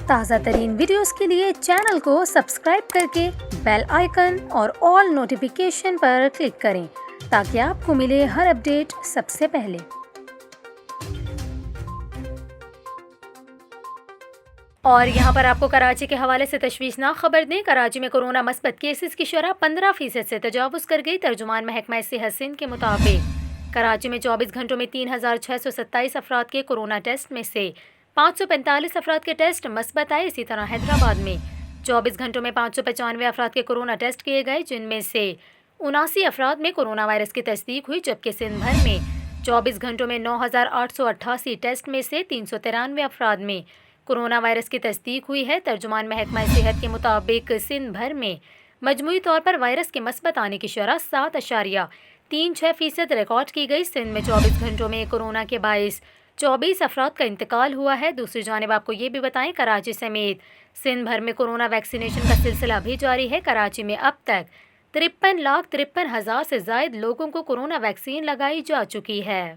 تازہ ترین ویڈیوز کے لیے چینل کو سبسکرائب کر کے بیل آئیکن اور آل نوٹیفیکیشن پر کلک کریں تاکہ آپ کو ملے ہر اپڈیٹ سب سے پہلے۔ اور یہاں پر آپ کو کراچی کے حوالے سے تشویشناک خبر دیں۔ کراچی میں کورونا مثبت کیسز کی شرح 15% سے تجاوز کر گئی۔ ترجمان محکمہ صحت سندھ کے مطابق کراچی میں 24 گھنٹوں میں 3627 افراد کے کورونا ٹیسٹ میں سے 545 افراد کے ٹیسٹ مثبت آئے۔ اسی طرح حیدرآباد میں 24 گھنٹوں میں 595 افراد کے کورونا ٹیسٹ کیے گئے، جن میں سے 79 افراد میں کورونا وائرس کی تصدیق ہوئی، جبکہ سندھ بھر میں 24 گھنٹوں میں 9888 ٹیسٹ میں سے 393 افراد میں کورونا وائرس کی تصدیق ہوئی ہے۔ ترجمان محکمہ صحت کے مطابق سندھ بھر میں مجموعی طور پر وائرس کے مثبت آنے کی شرح 7.36% ریکارڈ کی گئی۔ سندھ میں 24 گھنٹوں میں کورونا کے باعث 24 افراد کا انتقال ہوا ہے۔ دوسری جانب آپ کو یہ بھی بتائیں، کراچی سمیت سندھ بھر میں کورونا ویکسینیشن کا سلسلہ بھی جاری ہے۔ کراچی میں اب تک 53,53,000 سے زائد لوگوں کو کورونا ویکسین لگائی جا چکی ہے۔